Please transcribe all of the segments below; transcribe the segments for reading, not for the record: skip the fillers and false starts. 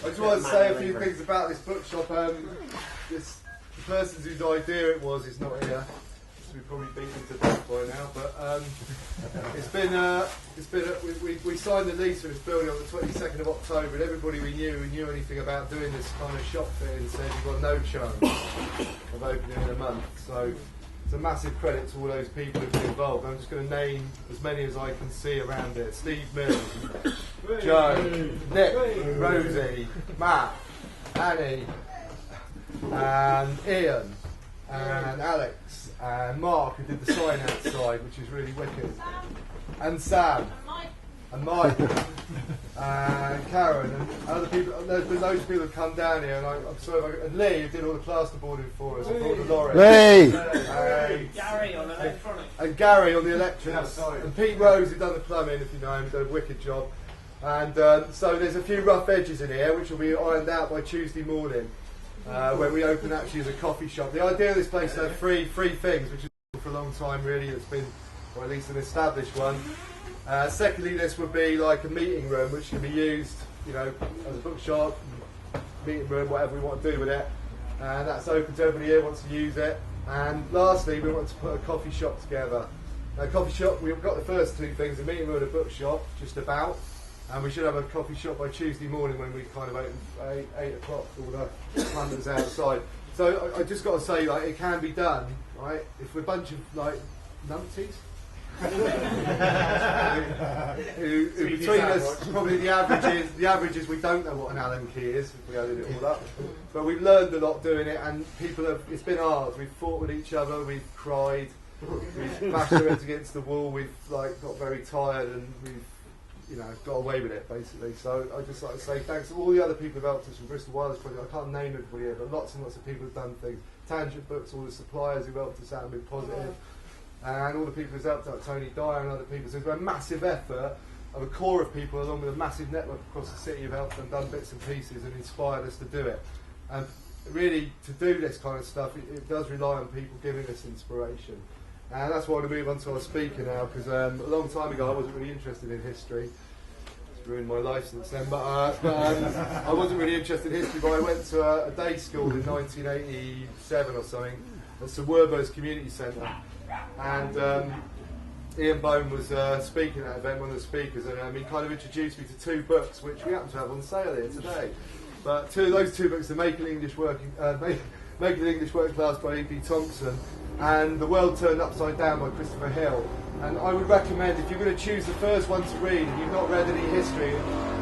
I just want to say a few things about this bookshop. The person whose idea it was is not here. So we've probably beaten to death by now. But we signed the lease for this building on the 22nd of October, and everybody we knew anything about doing this kind of shop fitting said you've got no chance of opening in a month. So it's a massive credit to all those people who've been involved. I'm just going to name as many as I can see around it. Steve Mills, Joe, Nick, Rosie, Matt, Annie, and Ian, and Alex, and Mark, who did the sign outside, which is really wicked, and Sam, and Mike, and Karen, and other people. There's been loads of people who've come down here, and I'm sorry, and Lee, who did all the plasterboarding for us, and brought the lorry. Lee! Gary on electronics. And Gary on the electrics. And Pete Rose, who done the plumbing, if you know him, done a wicked job. And so there's a few rough edges in here, which will be ironed out by Tuesday morning, when we open actually as a coffee shop. The idea of this place is to have three things, which is for a long time really. It's been, or at least an established one. Secondly, this would be like a meeting room, which can be used, you know, as a bookshop, meeting room, whatever we want to do with it. And that's open to everybody here who wants to use it. And lastly, we want to put a coffee shop together. Now, coffee shop, we've got the first two things, a meeting room and a bookshop, just about. And we should have a coffee shop by Tuesday morning when we kind of open 8 o'clock, all the hunters outside. So I just got to say, like, it can be done, right? If we're a bunch of, like, numpties, who between us, probably the average is we don't know what an Allen key is, if we added it all up. But we've learned a lot doing it, and people have, it's been hard. We've fought with each other, we've cried, we've bashed our heads against the wall, we've like got very tired, and we've, you know, got away with it basically. So I'd just like to say thanks to all the other people who've helped us from Bristol Wireless Project. I can't name everybody here, but lots and lots of people have done things. Tangent Books, all the suppliers who helped us out and been positive. And all the people who've helped out, Tony Dyer and other people. So there's been a massive effort of a core of people, along with a massive network across the city, who've helped and done bits and pieces and inspired us to do it. And really, to do this kind of stuff, it does rely on people giving us inspiration. And that's why I want to move on to our speaker now, because a long time ago I wasn't really interested in history. It's ruined my life since then, but I wasn't really interested in history, but I went to a day school in 1987 or something at Sir Werburgh's Community Centre. And Ian Bone was speaking at that event, one of the speakers, and he kind of introduced me to two books which we happen to have on sale here today. But those two books are Making English Working Class by E.P. Thompson and The World Turned Upside Down by Christopher Hill. And I would recommend, if you're going to choose the first one to read, if you've not read any history,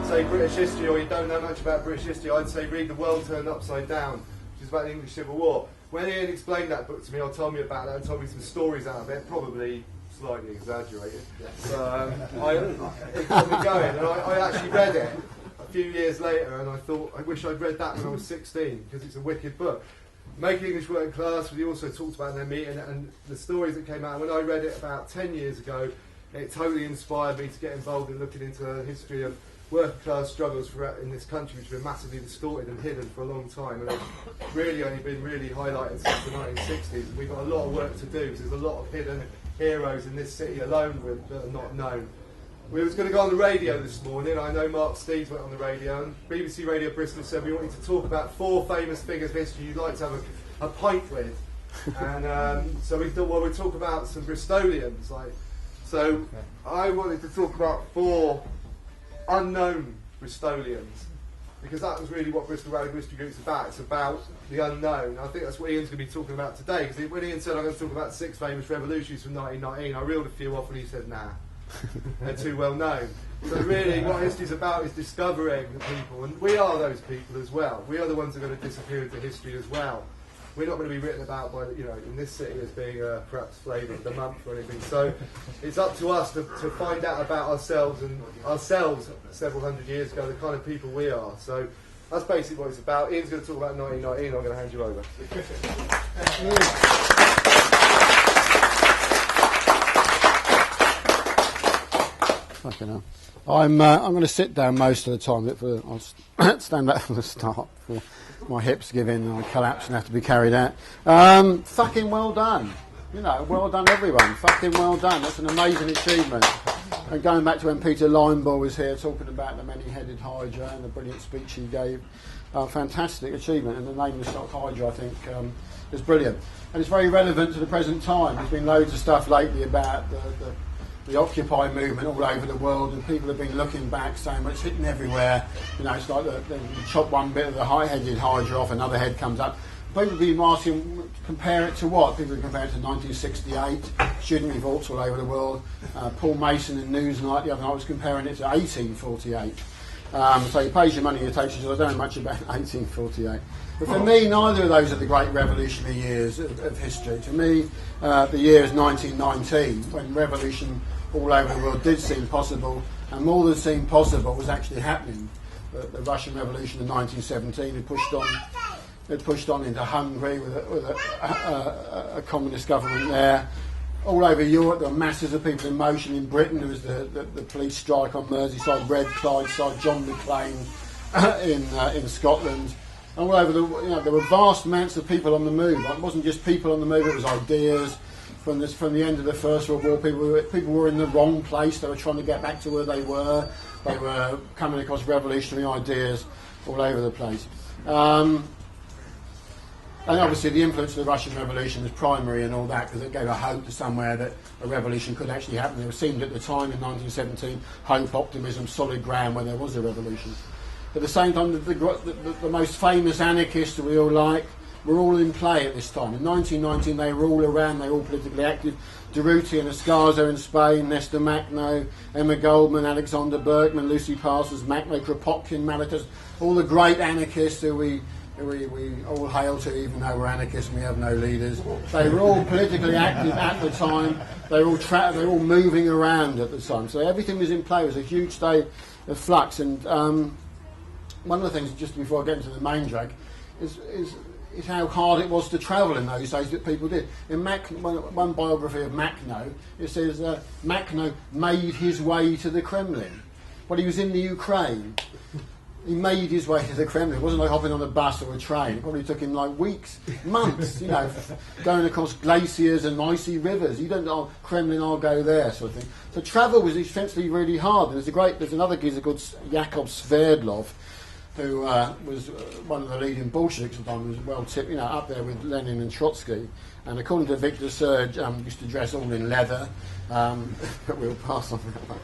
say British history, or you don't know much about British history, I'd say read The World Turned Upside Down, which is about the English Civil War. When Ian explained that book to me, or told me about that, and told me some stories out of it, probably slightly exaggerated, it got me going, and I actually read it a few years later, and I thought, I wish I'd read that when I was 16, because it's a wicked book. Making English Working Class, we also talked about in their meeting, and the stories that came out. When I read it about 10 years ago, it totally inspired me to get involved in looking into the history of working class struggles in this country, which have been massively distorted and hidden for a long time, and they've really only been really highlighted since the 1960s. And we've got a lot of work to do, because there's a lot of hidden heroes in this city alone that are not known. We was going to go on the radio this morning. I know Mark Steves went on the radio, and BBC Radio Bristol said we wanted to talk about 4 famous figures of history you'd like to have a pint with. And so we thought, well, we'd talk about some Bristolians. So I wanted to talk about 4 unknown Bristolians, because that was really what Bristol Rally History Group's about. It's about the unknown. I think that's what Ian's going to be talking about today, because when Ian said I'm going to talk about 6 famous revolutions from 1919, I reeled a few off and he said, nah, they're too well known. So really what history's about is discovering the people, and we are those people as well. We are the ones that are going to disappear into history as well. We're not going to be written about by, in this city as being perhaps flavour of the month or anything. So it's up to us to find out about ourselves several hundred years ago, the kind of people we are. So that's basically what it's about. Ian's going to talk about 1919. I'm going to hand you over. Fucking hell. I'm going to sit down most of the time. I'll stand back for the start before my hips give in and I collapse and have to be carried out. Fucking well done. Well done everyone. Fucking well done. That's an amazing achievement. And going back to when Peter Linebaugh was here talking about the many-headed Hydra and the brilliant speech he gave, fantastic achievement. And the name of the stock Hydra, I think, is brilliant. And it's very relevant to the present time. There's been loads of stuff lately about the Occupy movement all over the world, and people have been looking back saying, well, it's hitting everywhere. You know, it's like you chop one bit of the high-headed Hydra off, another head comes up. People have been asking, compare it to what? People have compared it to 1968, student revolts all over the world. Paul Mason in Newsnight the other night was comparing it to 1848. So you pays your money, you takes your. I don't know much about 1848. But for me, neither of those are the great revolutionary years of history. To me, the year is 1919, when revolution all over the world did seem possible, and more than seemed possible was actually happening. The Russian Revolution of 1917 had pushed on into Hungary with a communist government there. All over Europe, there were masses of people in motion. In Britain, there was the police strike on Merseyside, Red Clydeside, John McClane in Scotland. All over there were vast amounts of people on the move. It wasn't just people on the move; it was ideas. From the end of the First World War, people were in the wrong place. They were trying to get back to where they were. They were coming across revolutionary ideas all over the place. And obviously the influence of the Russian Revolution was primary and all that, because it gave a hope to somewhere that a revolution could actually happen. It seemed at the time in 1917, hope, optimism, solid ground where there was a revolution. At the same time, the most famous anarchists that we all like were all in play at this time. In 1919 they were all around, they were all politically active. Durruti and Escarzo in Spain, Nestor Makhno, Emma Goldman, Alexander Berkman, Lucy Parsons, Makhno, Kropotkin, Malitas, all the great anarchists who we all hail to, even though we're anarchists and we have no leaders. They were all politically active at the time. They were all moving around at the time. So everything was in play. It was a huge state of flux. And one of the things, just before I get into the main drag, is how hard it was to travel in those days that people did. In one biography of Makhno, it says Makhno made his way to the Kremlin. Well, he was in the Ukraine. He made his way to the Kremlin. It wasn't like hopping on a bus or a train. It probably took him like weeks, months, going across glaciers and icy rivers. You don't know, Kremlin, I'll go there, sort of thing. So travel was essentially really hard. There's another geezer called Yakov Sverdlov, who was one of the leading Bolsheviks at the time, was well tipped, up there with Lenin and Trotsky. And according to Victor Serge, used to dress all in leather, but we'll pass on that one.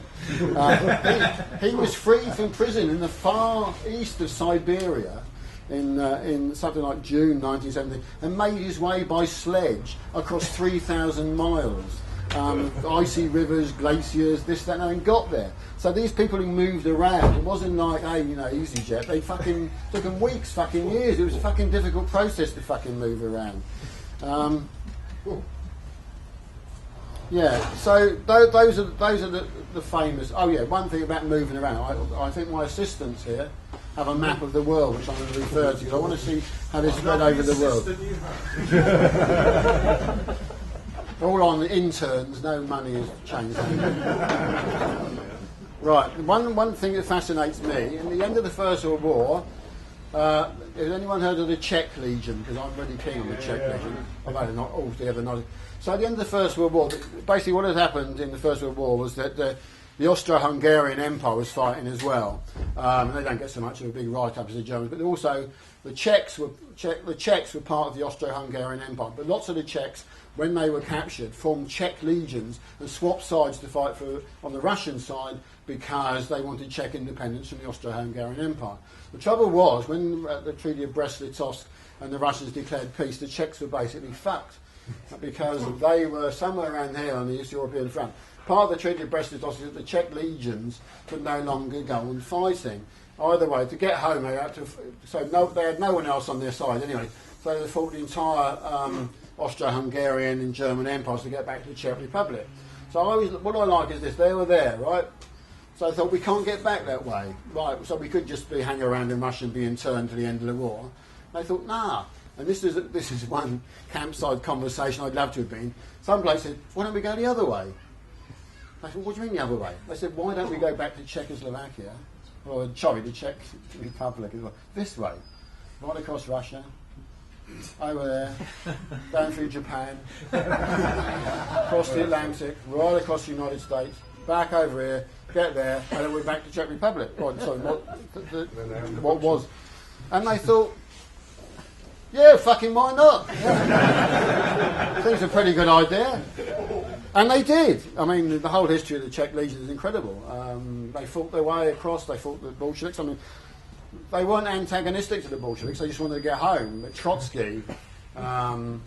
He was freed from prison in the far east of Siberia in something like June 1917, and made his way by sledge across 3,000 miles. Icy rivers, glaciers, this, that, and got there. So these people who moved around, it wasn't like, hey, EasyJet. They fucking took them weeks, fucking years. It was a fucking difficult process to fucking move around. Yeah. So those are the famous. Oh yeah. One thing about moving around. I think my assistants here have a map of the world, which I'm going to refer to. I want to see how this spread over the world. All on the interns, no money has changed. Right, one thing that fascinates me, in the end of the First World War, has anyone heard of the Czech Legion? Because I'm really keen on the Czech Legion. I've had it not altogether knowledge. So at the end of the First World War, basically what had happened in the First World War was that the Austro-Hungarian Empire was fighting as well. They don't get so much of a big write-up as the Germans, but also the Czechs were part of the Austro-Hungarian Empire. But lots of the Czechs, when they were captured, formed Czech legions and swapped sides to fight on the Russian side because they wanted Czech independence from the Austro-Hungarian Empire. The trouble was, when the Treaty of Brest-Litovsk and the Russians declared peace, the Czechs were basically fucked because they were somewhere around here on the East European front. Part of the Treaty of Brest-Litovsk is that the Czech legions could no longer go on fighting. Either way, to get home, they had to. They had no one else on their side anyway. So they fought the entire Austro-Hungarian and German empires to get back to the Czech Republic. So what I like is this: they were there, right? So I thought, we can't get back that way, right? So we could just hang around in Russia and be interned to the end of the war. And I thought, nah. And this is one campsite conversation I'd love to have been. Some bloke said, why don't we go the other way? I said, what do you mean the other way? They said, why don't we go back to Czechoslovakia? Or, sorry, the Czech Republic as well. This way. Right across Russia. Over there. Down through Japan. Across the Atlantic. Right across the United States. back over here, get there, and then we're back to Czech Republic. Right, sorry, what was? And they thought, yeah, fucking why not? I think it's a pretty good idea. And they did. I mean, the whole history of the Czech Legion is incredible. They fought their way across, they fought the Bolsheviks. I mean, they weren't antagonistic to the Bolsheviks, they just wanted to get home. But Trotsky, in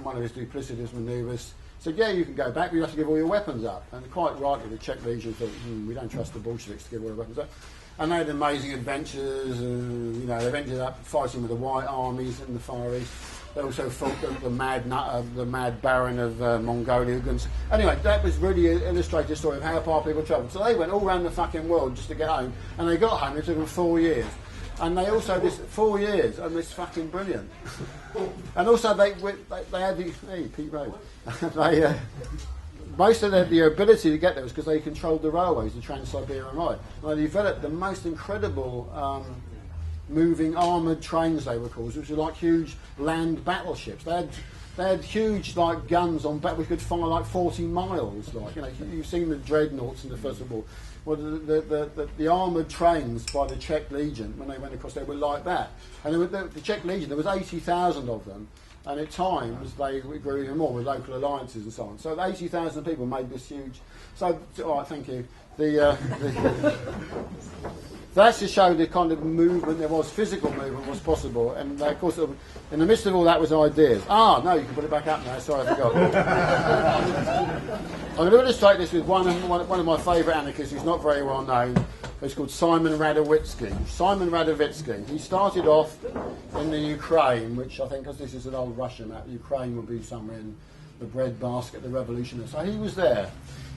one of his duplicitous manoeuvres, said, yeah, you can go back, but you have to give all your weapons up. And quite rightly, the Czech Legion thought, we don't trust the Bolsheviks to give all their weapons up. And they had amazing adventures, and they've ended up fighting with the White Armies in the Far East. They also fought the mad Baron of Mongolia. Anyway, that was really an illustrated story of how far people travelled. So they went all around the fucking world just to get home, and they got home. It took them 4 years, and they also 4 years, and it's fucking brilliant. And also they had the Pete Rose. Most of the ability to get there was because they controlled the railways, the Trans-Siberian Railway. And they developed the most incredible moving armoured trains, they were called, which were like huge land battleships. They had huge like guns on back. We could fire like 40 miles. You've seen the dreadnoughts in the First World War. Well, the armoured trains by the Czech Legion when they went across there were like that. And the Czech Legion, there was 80,000 of them. And at times they grew even more with local alliances and so on. So 80,000 people made this huge. So, all right, thank you. That's to show the kind of movement there was, physical movement was possible. And of course, in the midst of all that was ideas. No, you can put it back up now. Sorry, I forgot. I'm going to illustrate this with one of my favourite anarchists who's not very well known. He's called Simon Radowitzgy. Simon Radowitzgy. He started off in the Ukraine, which I think, because this is an old Russian map, Ukraine would be somewhere in the breadbasket, the Revolutionaries. So he was there,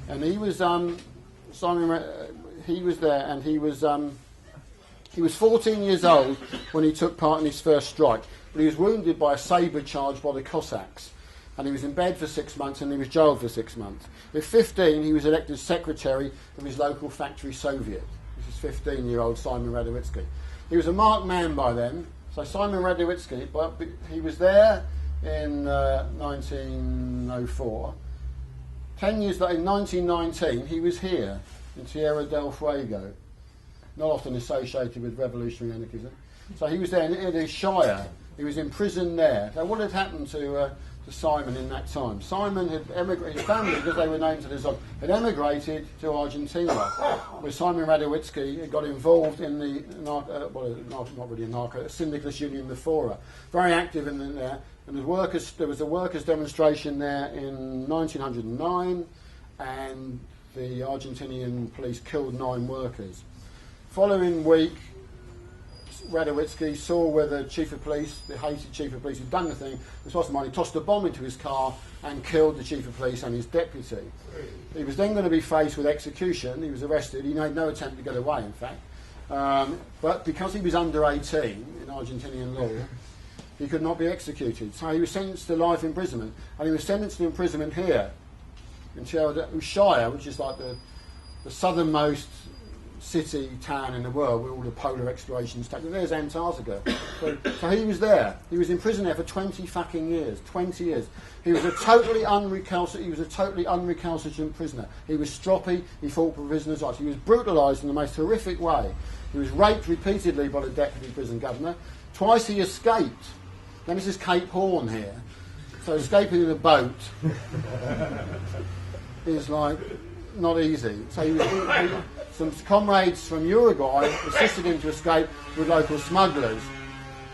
and he was he was 14 years old when he took part in his first strike. But he was wounded by a sabre charge by the Cossacks. And he was in bed for 6 months and he was jailed for 6 months. At 15, he was elected secretary of his local factory Soviet. This is 15-year-old Simon Radowitzgy. He was a marked man by then. So Simon Radowitzgy, he was there in 1904. 10 years later, in 1919, he was here in Tierra del Fuego, not often associated with revolutionary anarchism. So he was there in his shire. He was in prison there. So what had happened to Simon in that time? Simon had emigrated, his family, because they were named to this, had emigrated to Argentina, where Simon Radowitzgy got involved in the, not really a narco, a syndicalist union, the Fora, very active in there. And there was a workers' demonstration there in 1909, and the Argentinian police killed 9 workers. Following week, Radowitzgy saw where the chief of police, the hated chief of police, had done the thing, he tossed a bomb into his car and killed the chief of police and his deputy. He was then going to be faced with execution. He was arrested. He made no attempt to get away, in fact. But because he was under 18 in Argentinian law, he could not be executed. So he was sentenced to life imprisonment. And he was sentenced to imprisonment here, in Shire, which is like the southernmost city, town in the world where all the polar explorations take. There's Antarctica. So he was there. He was in prison there for 20 fucking years. 20 years. He was a totally unrecalcitrant prisoner. He was stroppy. He fought for prisoners' rights. He was brutalised in the most horrific way. He was raped repeatedly by the deputy prison governor. Twice he escaped. Then this is Cape Horn here. So escaping in a boat is like not easy. So some comrades from Uruguay assisted him to escape with local smugglers,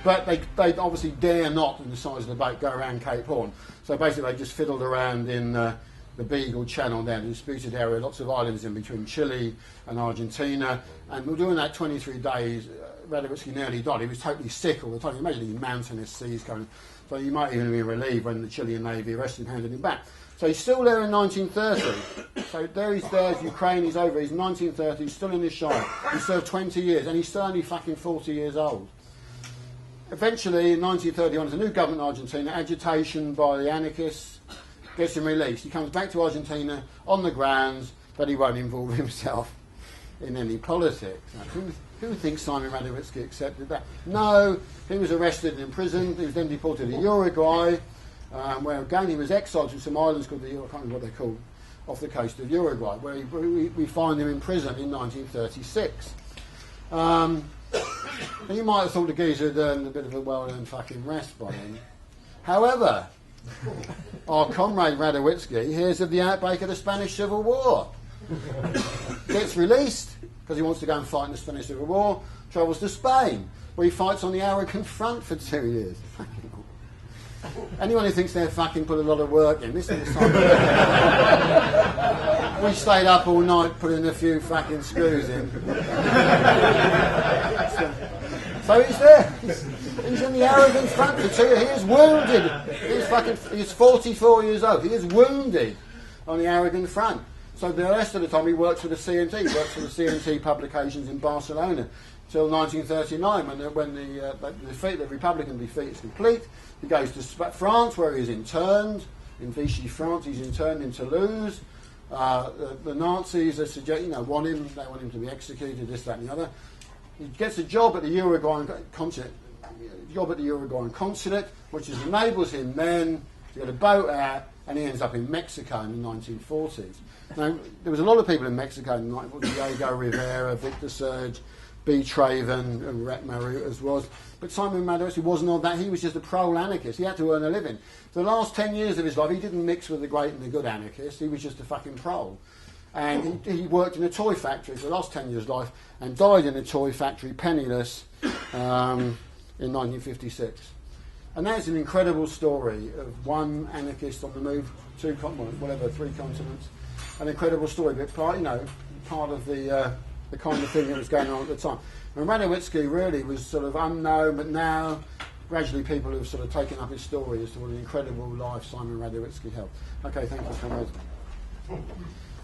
but they obviously dare not, in the size of the boat, go around Cape Horn. So basically they just fiddled around in the Beagle Channel there, the disputed area, lots of islands in between Chile and Argentina, and we're doing that 23 days. Radowitzgy nearly died. He was totally sick all the time. Imagine these mountainous seas coming. So you might even be relieved when the Chilean Navy arrested him and handed him back. So he's still there in 1930. So there he's there, Ukraine, he's over, he's 1930, he's still in his shire. He served 20 years, and he's still only fucking 40 years old. Eventually, in 1931, there's a new government in Argentina, agitation by the anarchists, gets him released. He comes back to Argentina on the grounds that he won't involve himself in any politics. Now, who thinks Simon Radowitzgy accepted that? No, he was arrested and imprisoned. He was then deported to Uruguay, where again he was exiled to some islands called I can't remember what they're called. off the coast of Uruguay, where we find him in prison in 1936. And you might have thought the geezer had earned a bit of a well-earned fucking rest by then. However, our comrade Radowitzgy hears of the outbreak of the Spanish Civil War, gets released because he wants to go and fight in the Spanish Civil War, travels to Spain, where he fights on the Aragon front for 2 years. Anyone who thinks they're fucking put a lot of work in, this is the time. We stayed up all night putting a few fucking screws in. So he's there. He's in the Aragon front for 2 years. He is wounded. He's 44 years old. He is wounded on the Aragon front. So the rest of the time he works for the CNT. He works for the CNT publications in Barcelona till 1939 when the Republican defeat is complete. He goes to France, where he's interned in Vichy, France. He's interned in Toulouse. The Nazis want him. They want him to be executed. This, that, and the other. He gets a job at the Uruguayan consulate, which enables him then to get a boat out, and he ends up in Mexico in the 1940s. Now, there was a lot of people in Mexico in the 1940s: Diego Rivera, Victor Serge, B. Traven, and Rhett Marutas was. But Simon Radowitzgy wasn't all that. He was just a pro-anarchist. He had to earn a living. For the last 10 years of his life, he didn't mix with the great and the good anarchists. He was just a fucking pro. And he worked in a toy factory for the last 10 years of his life and died in a toy factory, penniless, in 1956. And that's an incredible story of one anarchist on the move, 3 continents. An incredible story, but part of the kind of thing that was going on at the time. And Radowitzgy really was sort of unknown, but now gradually people have sort of taken up his story as to what an incredible life Simon Radowitzgy held. Okay, thank you, comrades.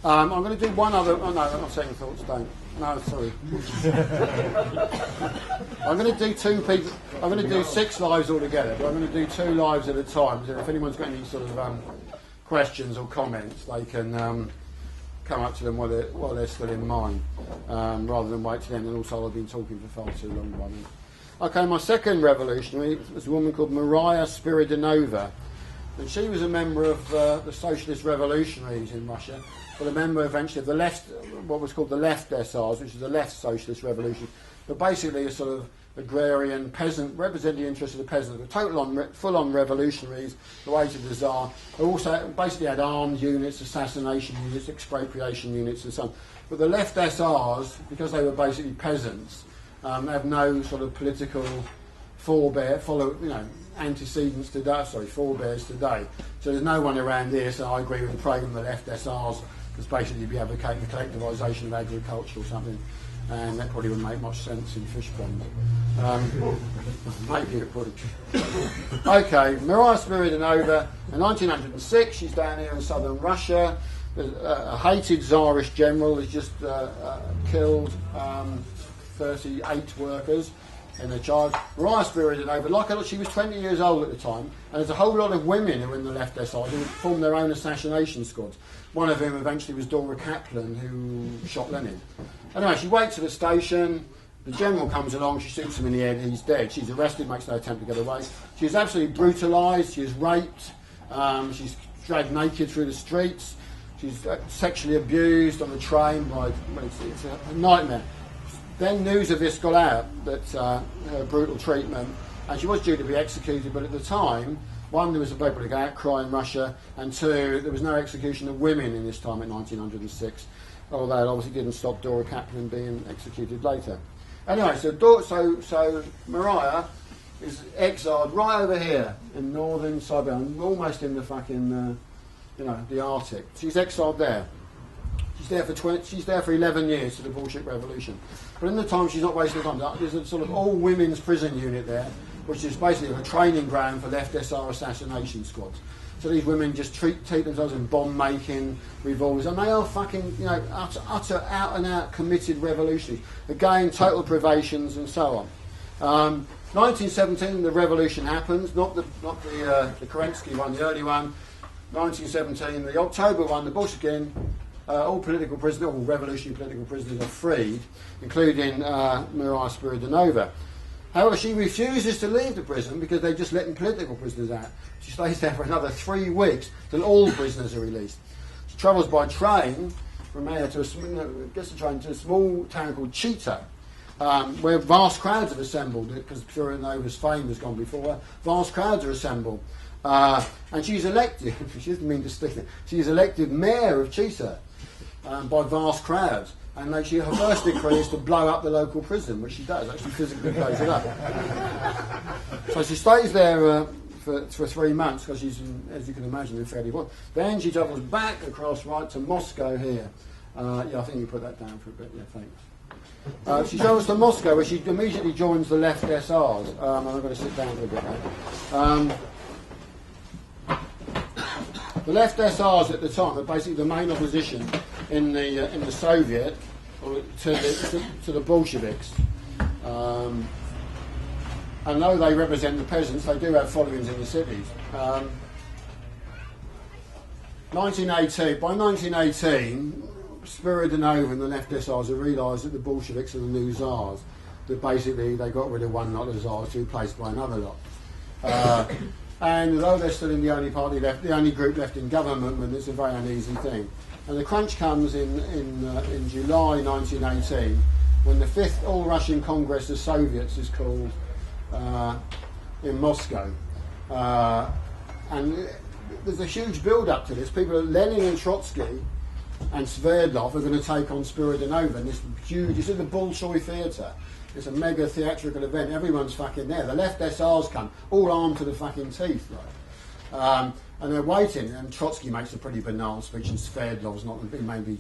I'm going to do one other. Oh no, I'm second thoughts. Don't. No, sorry. I'm going to do 2 people. I'm going to do 6 lives altogether, but I'm going to do 2 lives at a time. So if anyone's got any sort of questions or comments, they can come up to them while they're still in mine, rather than wait till then. And also, I've been talking for far too long by then. Okay, my second revolutionary was a woman called Mariah Spyridonova, and she was a member of the Socialist Revolutionaries in Russia. But a member eventually of the left, what was called the left SRs, which is the left socialist revolution, but basically a sort of agrarian peasant, representing the interests of the peasants, full-on revolutionaries, the way to the Tsar, who also basically had armed units, assassination units, expropriation units and so on. But the left SRs, because they were basically peasants, have no sort of political antecedents today, forebears today. So there's no one around here, so I agree with the programme of the left SRs, because basically you'd be advocating the collectivisation of agriculture or something, and that probably wouldn't make much sense in fish ponds. Maybe it would. Okay, Mariah Spyridonova, in 1906, she's down here in southern Russia. A hated Tsarist general has just killed 38 workers in a charge. Mariah Spyridonova, she was 20 years old at the time, and there's a whole lot of women who were in the left SR who formed their own assassination squads. One of them eventually was Dora Kaplan, who shot Lenin. Anyway, she waits at the station. The general comes along, she shoots him in the head, he's dead. She's arrested, makes no attempt to get away. She's absolutely brutalised, she's raped, she's dragged naked through the streets, she's sexually abused on the train. It's a nightmare. Then news of this got out, that her brutal treatment, and she was due to be executed, but at the time, 1, there was a very big outcry in Russia, and 2, there was no execution of women in this time in 1906, although it obviously didn't stop Dora Kaplan being executed later. Anyway, so Mariah is exiled right over here in northern Siberia, almost in the fucking, the Arctic. She's exiled there. She's there for 11 years to the Bolshevik Revolution. But in the time, she's not wasting time. There's a sort of all-women's prison unit there, which is basically a training ground for left SR assassination squads. So these women just treat themselves in bomb-making, revolvers, and they are fucking, utter out-and-out committed revolutionaries. Again, total privations and so on. 1917, the revolution happens, not the Kerensky one, the early one. 1917, the October one, the Bolshevik. All political prisoners, all revolutionary political prisoners are freed, including Mariah Spyridonova. However, she refuses to leave the prison because they're just letting political prisoners out. She stays there for another 3 weeks till all prisoners are released. She travels by train from here gets the train to a small town called Chita, where vast crowds have assembled, because Spiridonova fame has gone before her. Vast crowds are assembled. And she's elected, she doesn't mean to stick it, she's elected mayor of Chita by vast crowds. And her first decree is to blow up the local prison, which she does, actually physically blows it up. So she stays there for 3 months, because she's, as you can imagine, in fairly well. Then she travels back across right to Moscow here. I think you put that down for a bit, thanks. She travels to Moscow, where she immediately joins the left SRs. And I'm going to sit down for a bit now. The left SRs at the time were basically the main opposition in the Soviet to the Bolsheviks. And though they represent the peasants, they do have followings in the cities. 1918. By 1918, Spiridonova and the left SRs have realised that the Bolsheviks are the new Tsars. That basically they got rid of one lot of Tsars to be replaced by another lot. And although they're still in the only party left, the only group left in government, and it's a very uneasy thing. And the crunch comes in July 1918, when the 5th All-Russian Congress of Soviets is called in Moscow. And there's a huge build-up to this. People, Lenin and Trotsky and Sverdlov, are going to take on Spiridonova in this huge, it's in the Bolshoi Theatre. It's a mega theatrical event. Everyone's fucking there. The left SRs come, all armed to the fucking teeth, right? And they're waiting. And Trotsky makes a pretty banal speech, and Sverdlov's not. Maybe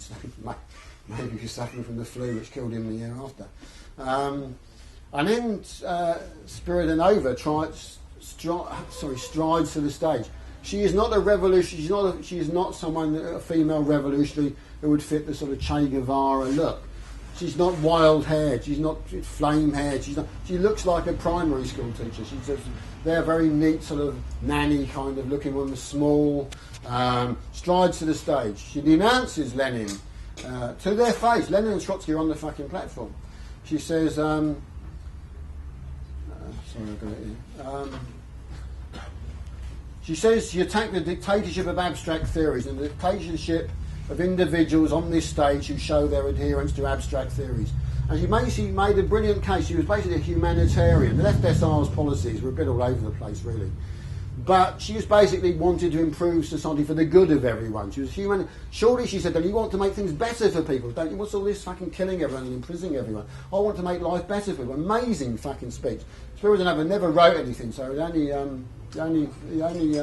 he's suffering from the flu, which killed him the year after. And then Spiridonova strides to the stage. She is not a revolution. She is not a female revolutionary who would fit the sort of Che Guevara look. She's not wild-haired. She's not flame-haired. She looks like a primary school teacher. They're very neat, sort of nanny kind of looking woman, small. Strides to the stage. She denounces Lenin to their face. Lenin and Trotsky are on the fucking platform. She says, sorry, I've got it here. She says she attacked the dictatorship of abstract theories and the dictatorship of individuals on this stage who show their adherence to abstract theories. And she made a brilliant case. She was basically a humanitarian. The left SR's policies were a bit all over the place, really. But she was basically wanted to improve society for the good of everyone. She was human. Surely, she said, don't you want to make things better for people? Don't you? What's all this fucking killing everyone and imprisoning everyone? I want to make life better for people. Amazing fucking speech. Spiridonova never wrote anything, so the only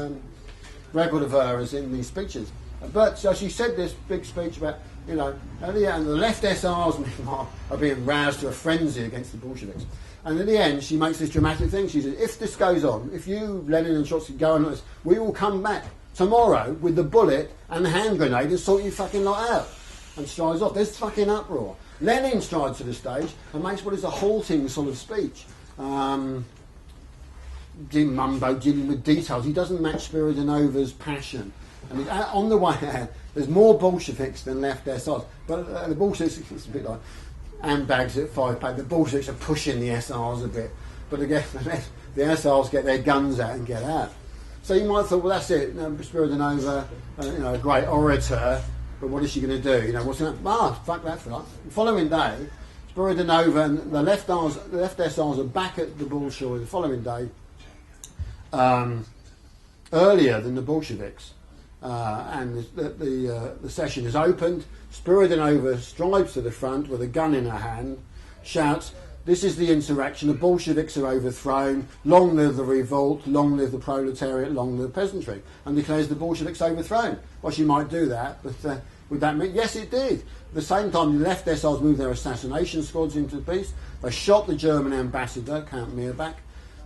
record of her is in these speeches. But so she said this big speech about, and the left SRs are being roused to a frenzy against the Bolsheviks. And in the end, she makes this dramatic thing. She says, if this goes on, if you, Lenin and Trotsky, go on like this, we will come back tomorrow with the bullet and the hand grenade and sort you fucking lot out. And strides off. There's fucking uproar. Lenin strides to the stage and makes what is a halting sort of speech. Dealing with details. He doesn't match Spiridonova's passion. And on the way out, there's more Bolsheviks than left SRs. But the Bolsheviks, it's a bit like handbags at 5 pounds. The Bolsheviks are pushing the SRs a bit. But again, the SRs get their guns out and get out. So you might have thought, well, that's it. Spiridonova, a great orator, but what is she going to do? What's going to... fuck that for that. The following day, Spiridonova and the left SRs are back at the Bolshoi the following day, earlier than the Bolsheviks. And the session is opened. Spiridonova strides to the front with a gun in her hand, shouts, "This is the insurrection, the Bolsheviks are overthrown, long live the revolt, long live the proletariat, long live the peasantry," and declares the Bolsheviks overthrown. Well, she might do that, but would that mean... Yes, it did. At the same time, the left SRs moved their assassination squads into peace. They shot the German ambassador, Count Mirbach.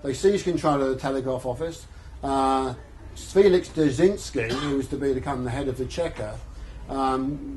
They seized control of the telegraph office. Felix Dzerzhinsky, who was to become the head of the Cheka,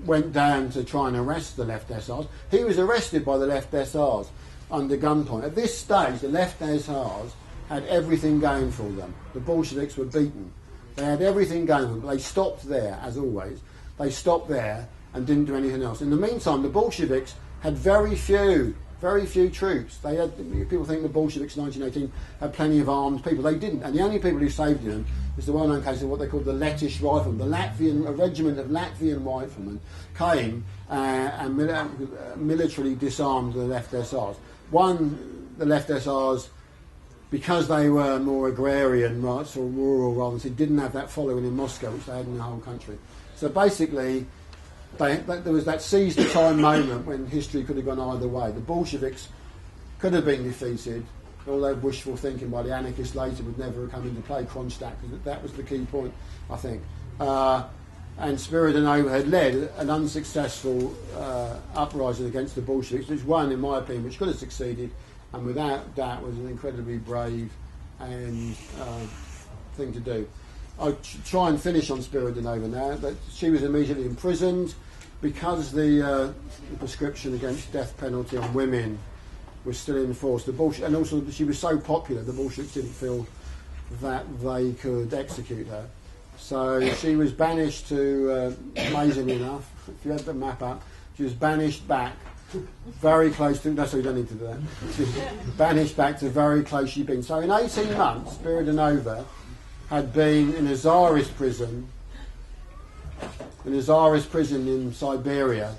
went down to try and arrest the left SRs. He was arrested by the left SRs under gunpoint. At this stage, the left SRs had everything going for them. The Bolsheviks were beaten. They had everything going for them, but they stopped there, as always. They stopped there and didn't do anything else. In the meantime, the Bolsheviks had very few Very few troops. They had, people think the Bolsheviks in 1918 had plenty of armed people. They didn't. And the only people who saved them is the well-known case of what they called the Lettish riflemen. A regiment of Latvian riflemen came and militarily disarmed the left SRs. The left SRs, because they were more agrarian, right, sort of rural rather than, didn't have that following in Moscow, which they had in the whole country. So basically, there was that seize the time moment when history could have gone either way. The Bolsheviks could have been defeated, although wishful thinking by the anarchists later would never have come into play, Kronstadt, because that was the key point, I think. And Spiridonova had led an unsuccessful uprising against the Bolsheviks, which one, in my opinion, which could have succeeded, and without doubt was an incredibly brave and thing to do. I'll try and finish on Spiridonova now. That she was immediately imprisoned because the prescription against death penalty on women was still in force. And also she was so popular, the Bolsheviks didn't feel that they could execute her. So she was banished to, amazingly enough, if you had the map up, she was banished back very close to, no, sorry, you don't need to do that. She was banished back to very close she'd been. So in 18 months, Spiridonova had been in a Tsarist prison, in Siberia,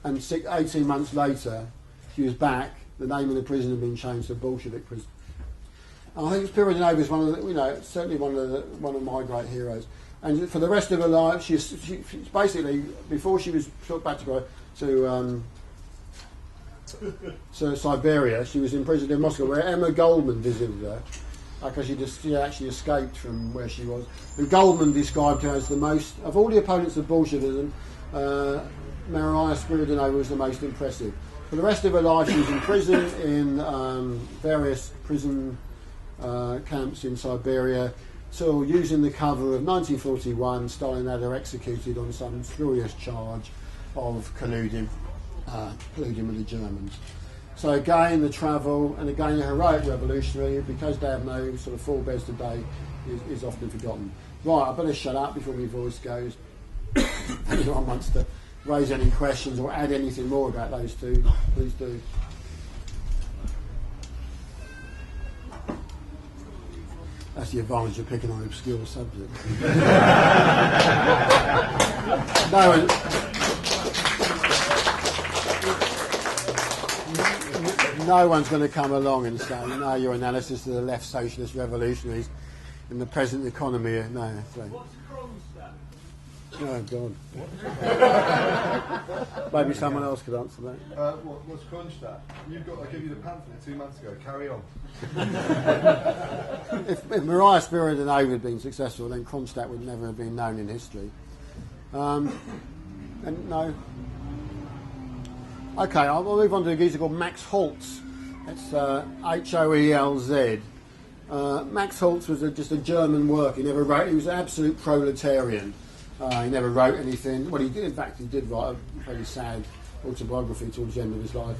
and 18 months later, she was back. The name of the prison had been changed to Bolshevik prison. And I think Spiridonova is one of the, certainly one of my great heroes. And for the rest of her life, she's basically, before she was put back to Siberia, she was imprisoned in Moscow, where Emma Goldman visited her, because she actually escaped from where she was. And Goldman described her as the most, of all the opponents of Bolshevism, Mariah Spyridon was the most impressive. For the rest of her life, she was in prison in various prison camps in Siberia, till using the cover of 1941, Stalin had her executed on some spurious charge of colluding with the Germans. So again, the travel, and again, the heroic revolutionary, because they have no sort of forebears today, is often forgotten. Right, I better shut up before my voice goes. If anyone wants to raise any questions or add anything more about those two, please do. That's the advantage of picking on an obscure subject. No one's going to come along and say, no, your analysis of the left socialist revolutionaries in the present economy. No. What's Kronstadt? Oh, God. Maybe someone else could answer that. What's Kronstadt? I gave you the pamphlet 2 months ago. Carry on. If Mariah Spyridon had been successful, then Kronstadt would never have been known in history. And no. Okay, I'll move on to a geezer called Max Holz. It's Hoelz. Max Holz was just a German worker. He never wrote. He was an absolute proletarian. He never wrote anything. Well, he did. In fact, he did write a very sad autobiography towards the end of his life.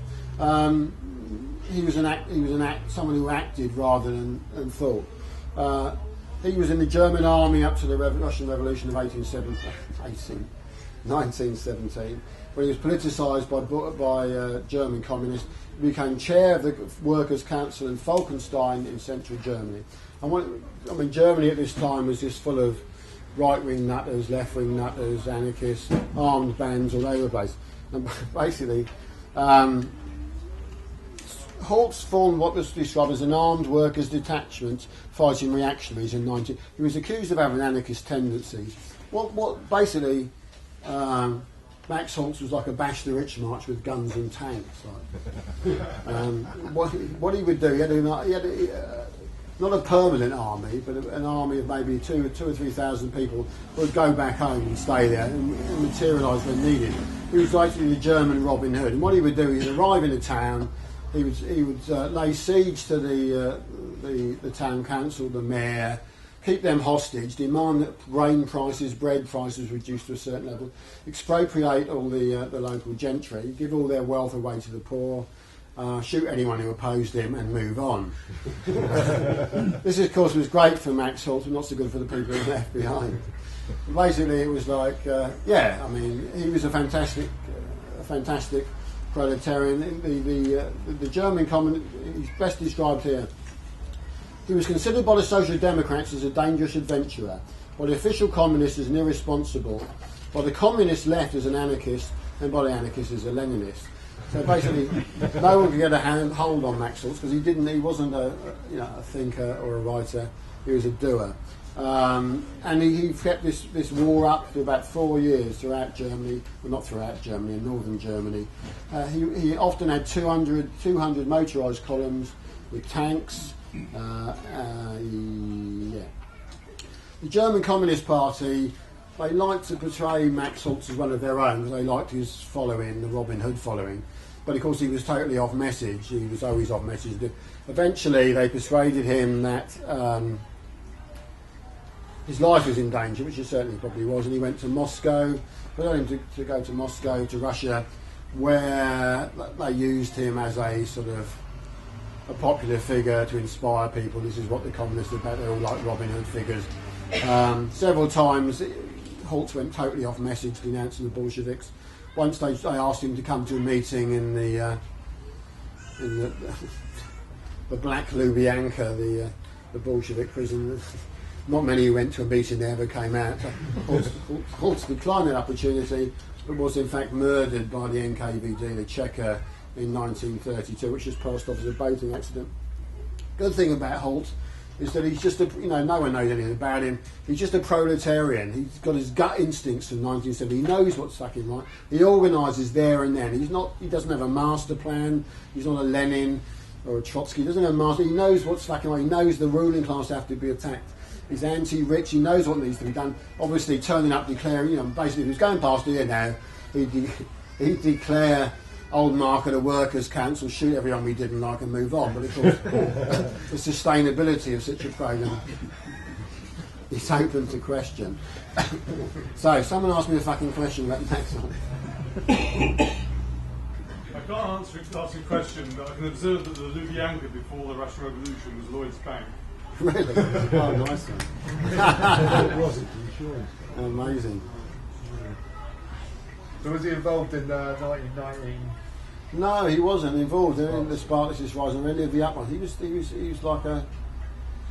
He was someone who acted rather than thought. He was in the German army up to the Russian Revolution of 1917, when he was politicised by German communists. He became chair of the Workers' Council in Falkenstein in central Germany. And Germany at this time was just full of right-wing nutters, left-wing nutters, anarchists, armed bands all over the place. And basically, Holz formed what was described as an armed workers' detachment fighting reactionaries in 19... He was accused of having anarchist tendencies. Basically, Max Holz was like a Bash the Rich March with guns and tanks. What he would do, he had not a permanent army, but an army of maybe 2,000 or 3,000 people who would go back home and stay there and materialise when needed. He was basically the German Robin Hood. And what he would do, he'd arrive in a town, he would lay siege to the town council, the mayor, keep them hostage, demand that grain prices, bread prices reduced to a certain level, expropriate all the local gentry, give all their wealth away to the poor, shoot anyone who opposed him, and move on. This, of course, was great for Max Holz, but not so good for the people he left behind. Basically, it was like, he was a fantastic proletarian. The German communist, he's best described here. He was considered by the Social Democrats as a dangerous adventurer, by the official communists as an irresponsible, by the communist left as an anarchist, and by the anarchists as a Leninist. So basically, no one could get a hold on Max Holz because he wasn't a thinker or a writer. He was a doer, and he kept this war up for about 4 years throughout Germany. Well, not throughout Germany, in northern Germany. He often had 200 motorised columns with tanks. The German Communist Party, they liked to portray Max Holz as one of their own because they liked his following, the Robin Hood following. But of course he was totally off message. He was always off message. Eventually they persuaded him that his life was in danger, which it certainly probably was, and he went to Moscow. They got him to go to Moscow, to Russia, where they used him as a sort of a popular figure to inspire people. This is what the communists are about. They're all like Robin Hood figures. Several times Holz went totally off message, denouncing the Bolsheviks. Once they asked him to come to a meeting in the Black Lubyanka, the Bolshevik prison. Not many who went to a meeting there ever came out. Holz declined that opportunity, but was in fact murdered by the NKVD, the Checker, in 1932, which was passed off as a boating accident. Good thing about Holz is that he's just no one knows anything about him. He's just a proletarian. He's got his gut instincts from 1970. He knows what's fucking right. He organises there and then. He doesn't have a master plan. He's not a Lenin or a Trotsky. He doesn't have a master. He knows what's fucking right. He knows the ruling class have to be attacked. He's anti-rich. He knows what needs to be done. Obviously, turning up, declaring, basically, if he was going past here now, he'd declare old mark at a workers' council, shoot everyone we didn't like and move on. But of course, the sustainability of such a programme is open to question. So, someone asked me a fucking question about Max Holz. I can't ask a question, but I can observe that the Lubyanka before the Russian Revolution was Lloyd's Bank. Really? Oh, nice one. It wasn't insurance. Amazing. So was he involved in 1919? No, he wasn't involved in the Spartacist Rising or any of the up ones. He was like a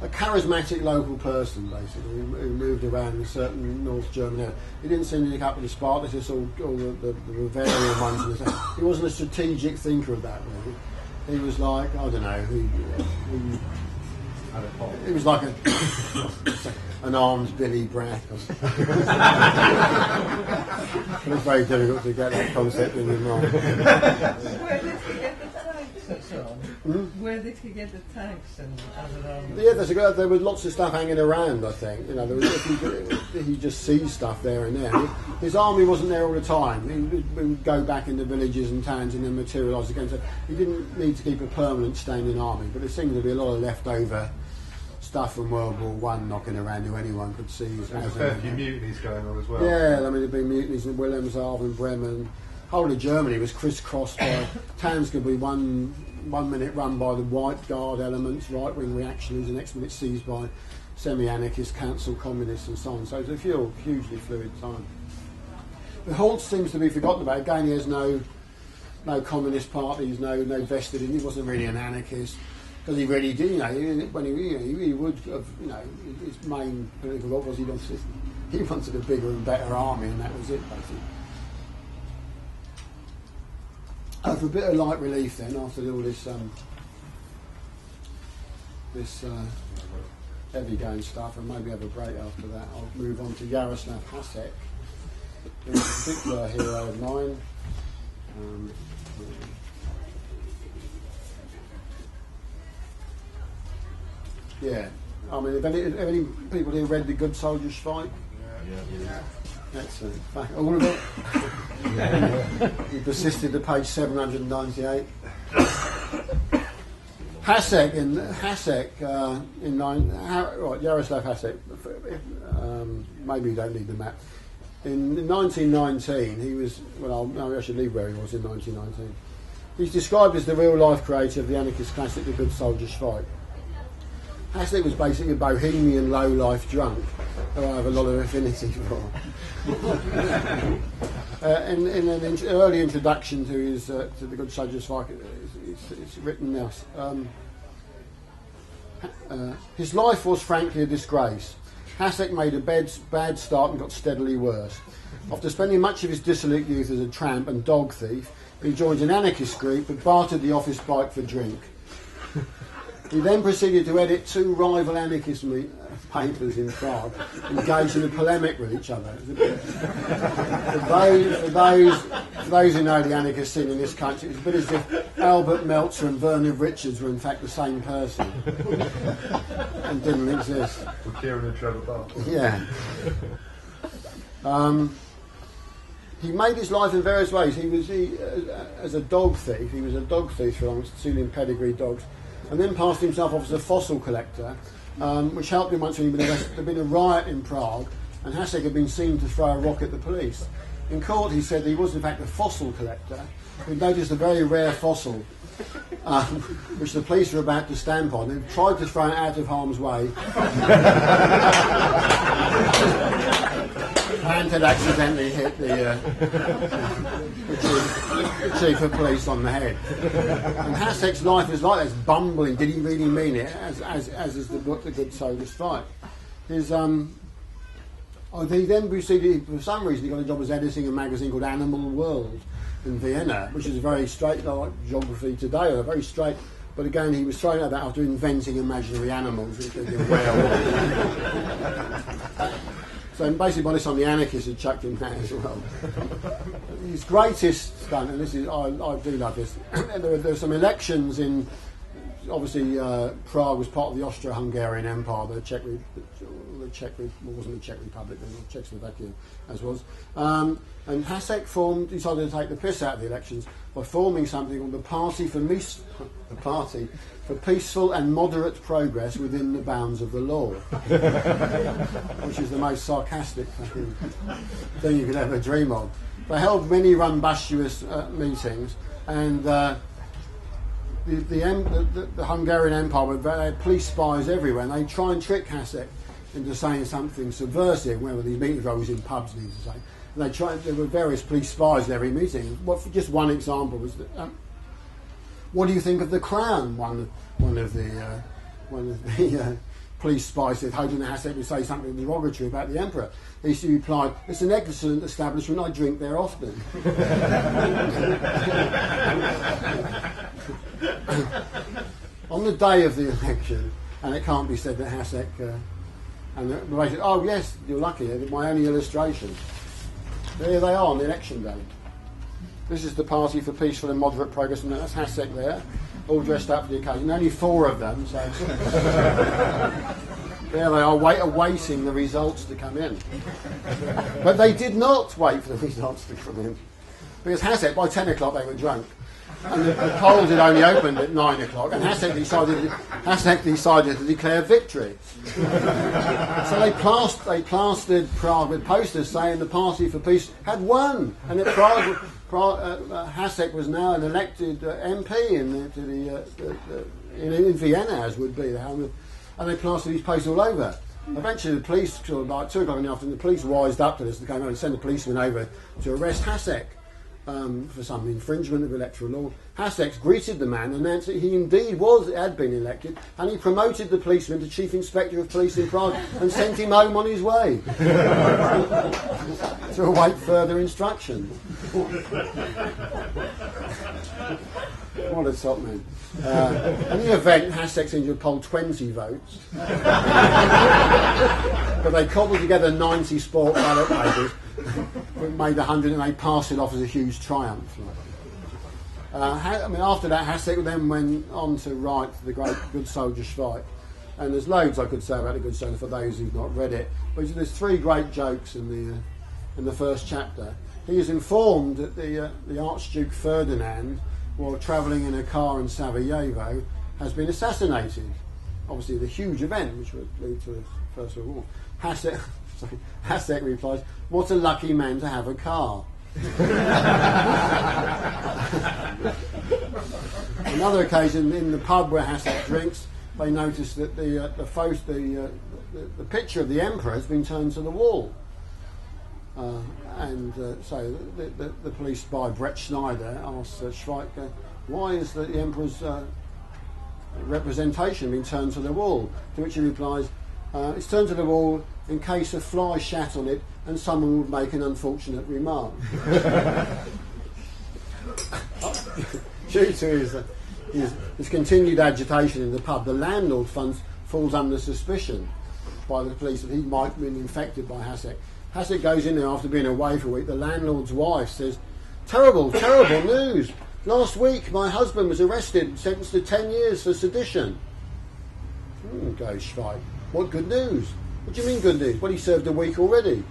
charismatic local person, basically, who moved around in certain North German area. He didn't seem to link up with the Spartacists or the Bavarian ones. He wasn't a strategic thinker of that, really. He was like, I don't know, he was like an armed Billy Bragg. It's very difficult to get that concept in your mind. Where did he get the tanks and other armies? Yeah, there was lots of stuff hanging around, I think. He just sees stuff there and there. His army wasn't there all the time. He would go back into villages and towns and then materialise again. So he didn't need to keep a permanent standing army, but there seemed to be a lot of leftover stuff from World War One knocking around who anyone could see. There's a fair few mutinies going on as well. Yeah, I mean there'd been mutinies in Wilhelmshaven, Bremen. Whole of Germany was crisscrossed by towns could be one minute run by the White Guard elements, right-wing reactionaries, the next minute seized by semi-anarchist council communists and so on. So it was a hugely fluid time. But Holz seems to be forgotten about. Again, he has no communist parties, no vested in. He wasn't really an anarchist. Because he really did, when he would have, his main political goal was he wanted a bigger and better army, and that was it, basically. For a bit of light relief then, after all this heavy going stuff, and maybe have a break after that, I'll move on to Jaroslav Hasek, who's a particular hero of mine. Yeah, I mean, have any people here read The Good Soldier's Fight? Yeah. Excellent. All of it? He persisted to page 798. Jaroslav Hasek, maybe you don't need the map. In 1919, he was, I should leave where he was in 1919. He's described as the real-life creator of the anarchist classic The Good Soldier's Fight. Hasek was basically a bohemian, low-life drunk who I have a lot of affinity for. In an early introduction to his to the Good Soldier's Fight, it's written this. His life was frankly a disgrace. Hasek made a bad start and got steadily worse. After spending much of his dissolute youth as a tramp and dog thief, he joined an anarchist group but bartered the office bike for drink. He then proceeded to edit 2 rival anarchist papers in Prague, engaged in a polemic with each other. For those who know the anarchist scene in this country, it's a bit as if Albert Meltzer and Bernard Richards were in fact the same person and didn't exist. Kieran and Trevor Bart. Yeah. He made his life in various ways. As a dog thief, he was a dog thief for long, stealing pedigree dogs, and then passed himself off as a fossil collector, which helped him once when he'd been arrested. There'd been a riot in Prague, and Hasek had been seen to throw a rock at the police. In court, he said that he was in fact a fossil collector. He noticed a very rare fossil, which the police were about to stamp on, and tried to throw it out of harm's way. And had accidentally hit the chief of police on the head. And Hasek's life is like this, bumbling. Did he really mean it? As is the book, The Good Soldier's Fight. He then proceeded, for some reason, he got a job as editing a magazine called Animal World in Vienna, which is very straight, like geography today, or very straight. But again, he was thrown out of that after inventing imaginary animals, which they did well. So basically, by this time, the anarchists had chucked him out as well. His greatest stunt, and this is I do love this. There were some elections in. Obviously, Prague was part of the Austro-Hungarian Empire. The Czech wasn't the Czech Republic, but Czechoslovakia, as was. And Hasek decided to take the piss out of the elections by forming something called the Party for Peaceful and Moderate Progress Within the Bounds of the Law, which is the most sarcastic fucking thing you could ever dream of. They held many rumbustious meetings, and the Hungarian Empire, they had police spies everywhere, and they try and trick Hasek into saying something subversive. Whenever these meetings were always in pubs, needless to say. And there were various police spies at every meeting. Just one example was that. What do you think of the Crown? One of the police spies said, hoping that Hasek would say something derogatory about the Emperor. He replied, "It's an excellent establishment. I drink there often." On the day of the election, and it can't be said that Hasek and they said, "Oh yes, you're lucky. My only illustration." There they are on the election day. This is the Party for Peaceful and Moderate Progress, and that's Hasek there, all dressed up for the occasion. Only 4 of them, so there they are, awaiting the results to come in. But they did not wait for the results to come in, because Hasek, by 10 o'clock, they were drunk. And the polls had only opened at 9 o'clock, and Hasek decided to declare victory. So they plastered Prague with posters saying the Party for Peace had won, and that Hasek was now an elected MP in Vienna, as would be the helmet, and they plastered these posters all over. Eventually, the police, about 2 o'clock in the afternoon, the police wised up to this and came over and sent a policeman over to arrest Hasek. For some infringement of electoral law. Hasek greeted the man and announced that he indeed had been elected, and he promoted the policeman to Chief Inspector of Police in Prague and sent him home on his way to await further instructions. What a top man. In the event, Hasek seemed to have polled 20 votes, but they cobbled together 90 sport ballot papers, made 100, and they passed it off as a huge triumph. After that, Hasek then went on to write the great Good Soldier's Fight, and there's loads I could say about the Good Soldier for those who've not read it. But there's 3 great jokes in the first chapter. He is informed that the Archduke Ferdinand, while travelling in a car in Sarajevo, has been assassinated. Obviously, the huge event which would lead to the First World War. Hasek replies, "What a lucky man to have a car." Another occasion, in the pub where Hasek drinks, they noticed that the picture of the emperor has been turned to the wall. So the police spy Brett Schneider asked Schweik, why is the emperor's representation been turned to the wall? To which he replies, it's turned to the wall in case a fly shat on it and someone would make an unfortunate remark. Due to his continued agitation in the pub, the landlord falls under suspicion by the police that he might have been infected by Hasek. Hasek goes in there after being away for a week. The landlord's wife says, terrible news. Last week my husband was arrested and sentenced to 10 years for sedition. Goes Schweik. What good news? What do you mean good news? Well, he served a week already.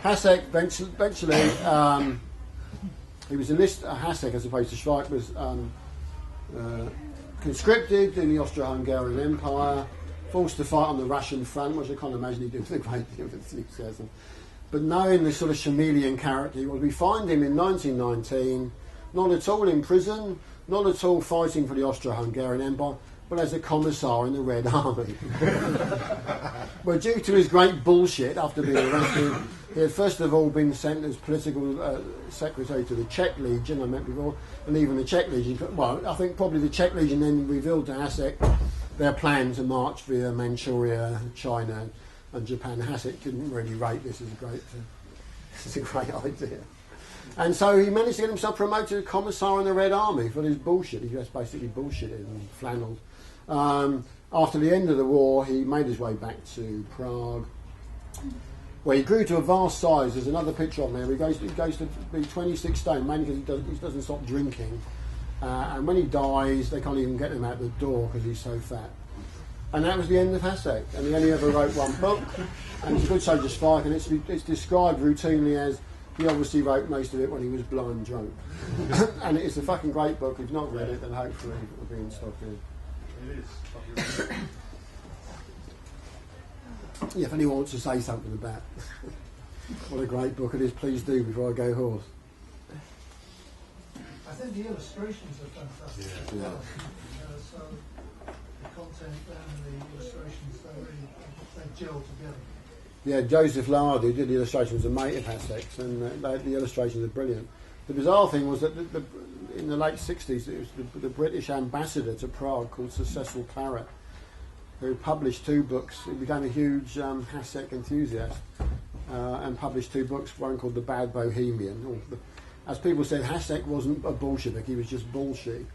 Hasek eventually, he was Hasek, as opposed to Schweik, was conscripted in the Austro-Hungarian Empire, forced to fight on the Russian front, which I can't imagine he did with a great deal of enthusiasm. But knowing this sort of chameleon character, we find him in 1919, not at all in prison, not at all fighting for the Austro-Hungarian Empire, but as a commissar in the Red Army. But due to his great bullshit after being arrested, he had first of all been sent as political secretary to the Czech Legion, I met before, and even the Czech Legion, well, I think probably the Czech Legion then revealed to Hasek their plan to march via Manchuria, China and Japan. Hasek didn't really rate this as a great idea. And so he managed to get himself promoted to commissar in the Red Army for his bullshit. He just basically bullshitted and flannelled. After the end of the war, he made his way back to Prague, where he grew to a vast size. There's another picture of him there. He goes to be 26 stone, mainly because he doesn't stop drinking. And when he dies, they can't even get him out the door because he's so fat. And that was the end of Hasek. And he only ever wrote one book. And it's a good soldier strike, and it's described routinely as he obviously wrote most of it when he was blind drunk. And it's a fucking great book. If you've not read it, then hopefully it will be in stock here. It is. Yeah, if anyone wants to say something about what a great book it is, please do before I go hoarse. I think the illustrations are fantastic. Yeah. So the content and the illustrations, they gel together. Yeah, Joseph Landauer, who did the illustrations, was a mate of Hasek's, and the illustrations are brilliant. The bizarre thing was that in the late 60s, it was the British ambassador to Prague called Sir Cecil Claret, who published two books. He became a huge Hasek enthusiast and published two books, one called The Bad Bohemian. As people said, Hasek wasn't a Bolshevik, he was just bullshit.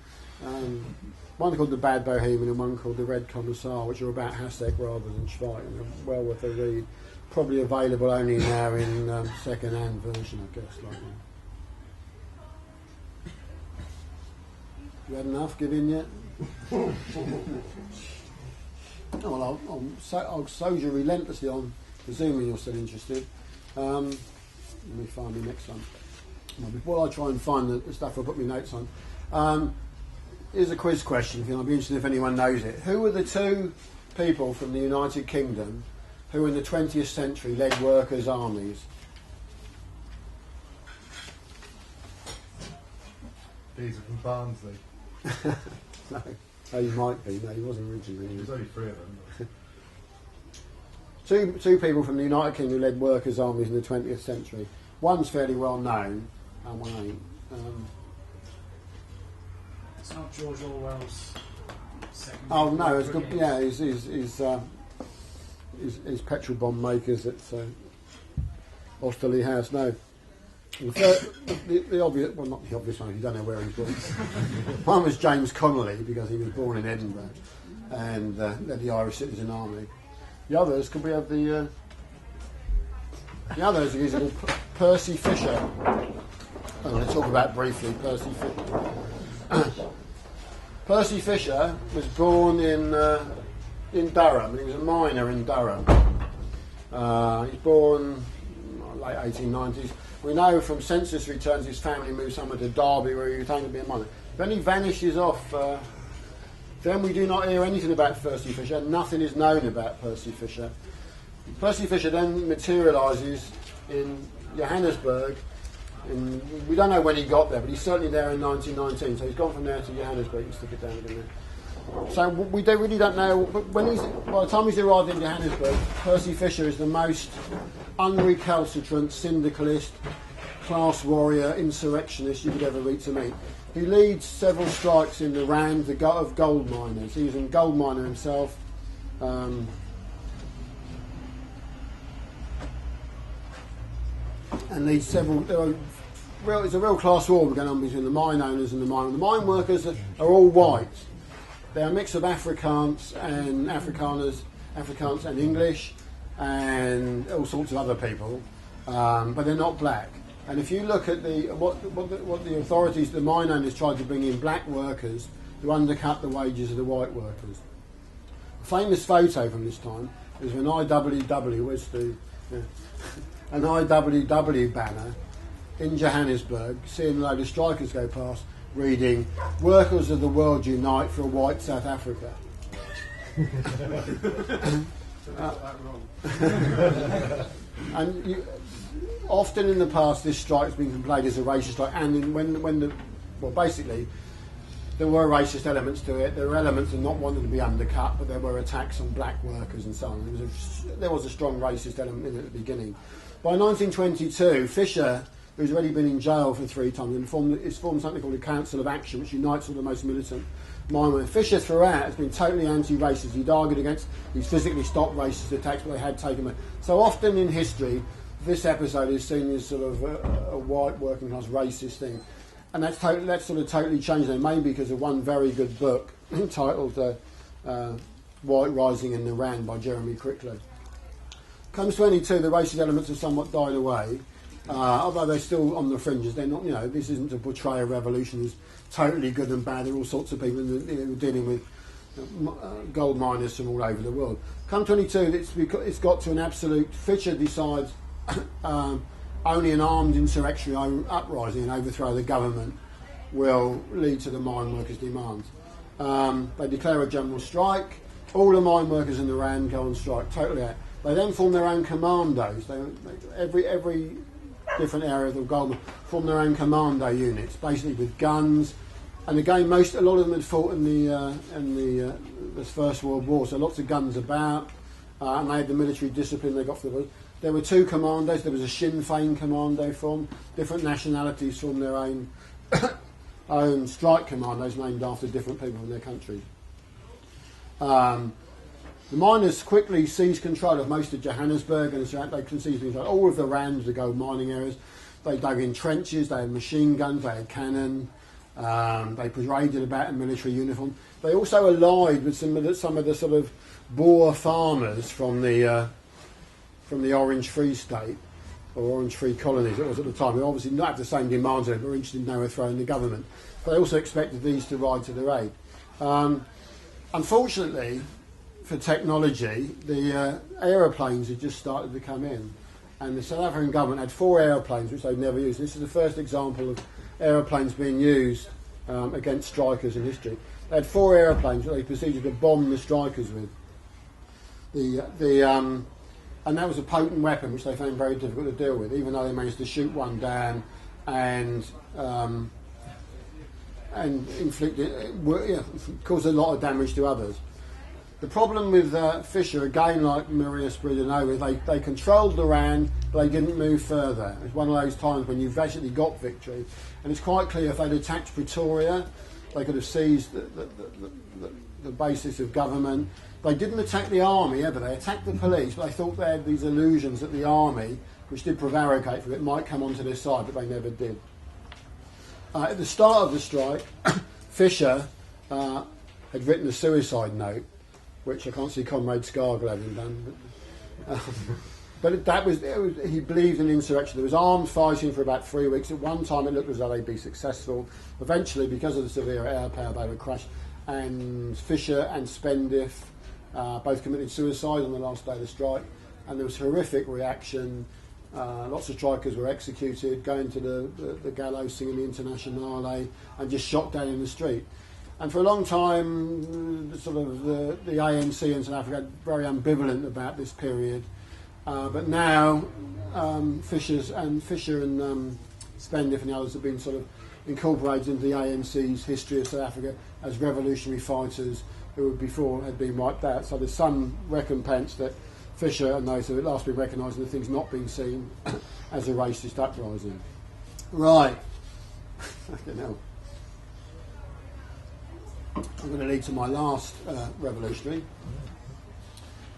One called The Bad Bohemian and one called The Red Commissar, which are about Hasek rather than Schweik, and they're well worth a read. Probably available only now in second-hand version, I guess. Like that. You had enough? Give in yet? Oh, well, I'll soldier relentlessly on, presuming you're still interested. Let me find the next one. Well, before I try and find the stuff I put my notes on, here's a quiz question. I'll be interested if anyone knows it. Who were the two people from the United Kingdom who in the 20th century led workers' armies? These are from Barnsley. No. Oh, he might be. No, he wasn't originally. There's only three of them. Two people from the United Kingdom who led workers' armies in the 20th century. One's fairly well known, and one ain't. It's not George Orwell's second. Oh no, it's good. Yeah, he's petrol bomb makers at Osterley House. No, the obvious, well, not the obvious one. You don't know where he's born. One was James Connolly because he was born in Edinburgh and led the Irish Citizen Army. The others could we have the others is called Percy Fisher. I'm going to talk about briefly Percy Fisher. Percy Fisher was born in Durham. He was a miner in Durham. He was born late 1890s. We know from census returns his family moved somewhere to Derby where he was taken to be a miner. Then he vanishes off. Then we do not hear anything about Percy Fisher. Nothing is known about Percy Fisher. Percy Fisher then materialises in Johannesburg We don't know when he got there, but he's certainly there in 1919. So he's gone from there to Johannesburg and stuck it down again there. So we really don't know. But by the time he's arrived in Johannesburg, Percy Fisher is the most unrecalcitrant syndicalist, class warrior, insurrectionist you could ever meet. He leads several strikes in the Rand of gold miners. He was a gold miner himself. And leads several. It's a real class war going on between the mine owners and the mine. The mine workers are all white. They're a mix of Afrikaans and Afrikaans and English, and all sorts of other people, but they're not black. And if you look at what the authorities, the mine owners tried to bring in black workers to undercut the wages of the white workers. A famous photo from this time is an an IWW banner in Johannesburg, seeing a load of strikers go past, reading, "Workers of the world unite for a white South Africa." And often in the past, this strike's been played as a racist strike, and basically, there were racist elements to it. There were elements of not wanting to be undercut, but there were attacks on black workers and so on. There was a strong racist element in it at the beginning. By 1922, Fisher, who's already been in jail for 3 times, has formed something called a Council of Action, which unites all the most militant mine workers. Fisher throughout has been totally anti-racist. He'd argued against, he's physically stopped racist attacks, but they had taken them. So often in history, this episode is seen as sort of a white working class racist thing. And that's sort of totally changed now, maybe because of one very good book entitled White Rising in the Rand by Jeremy Cricklow. Comes 22, the racist elements have somewhat died away, although they're still on the fringes. They're not, this isn't to portray a revolution as totally good and bad. There are all sorts of people dealing with gold miners from all over the world. Come 22, it's got to an absolute. Fisher decides only an armed insurrectionary uprising and overthrow the government will lead to the mine workers' demands. They declare a general strike. All the mine workers in the Rand go on strike, totally out. They then form their own commandos. Every different area of the gold form their own commando units, basically with guns. And again, a lot of them had fought in the First World War, so lots of guns about, and they had the military discipline they got for the. There were 2 commandos. There was a Sinn Féin commando formed. Different nationalities formed their own own strike commandos named after different people in their countries. The miners quickly seized control of most of Johannesburg, and they can seize control all of the Rands, the gold mining areas. They dug in trenches. They had machine guns. They had cannon. They paraded about in military uniform. They also allied with some of the sort of Boer farmers from the Orange Free State, or Orange Free Colonies it was at the time. They obviously not have the same demands, but were interested in overthrowing the government. But they also expected these to ride to their aid. Unfortunately, for technology, the aeroplanes had just started to come in, and the South African government had 4 aeroplanes which they'd never used. This is the first example of aeroplanes being used against strikers in history. They had 4 aeroplanes that they proceeded to bomb the strikers with. And that was a potent weapon which they found very difficult to deal with, even though they managed to shoot one down and caused a lot of damage to others. The problem with Fisher, again like Mariah Spyridon, they controlled the Rand, but they didn't move further. It's one of those times when you've basically got victory, and it's quite clear if they'd attacked Pretoria, they could have seized the basis of government. They didn't attack the army ever. They attacked the police, but they thought they had these illusions that the army, which did prevaricate for it, might come onto their side, but they never did. At the start of the strike, Fisher had written a suicide note, which I can't see Comrade Scargill having done. But he believed in insurrection. There was armed fighting for about 3 weeks. At one time it looked as though they'd be successful. Eventually, because of the severe air power, they would crash. And Fisher and Spendith both committed suicide on the last day of the strike. And there was horrific reaction. Lots of strikers were executed, going to the gallows, singing the Internationale, and just shot down in the street. And for a long time, the ANC in South Africa are very ambivalent about this period. But now, Fisher and Spendif and the others have been sort of incorporated into the ANC's history of South Africa as revolutionary fighters who before had been wiped out. So there's some recompense that Fisher and those who have at last been recognised, and the thing's not been seen as a racist uprising. Right. Fucking hell. I'm going to lead to my last revolutionary,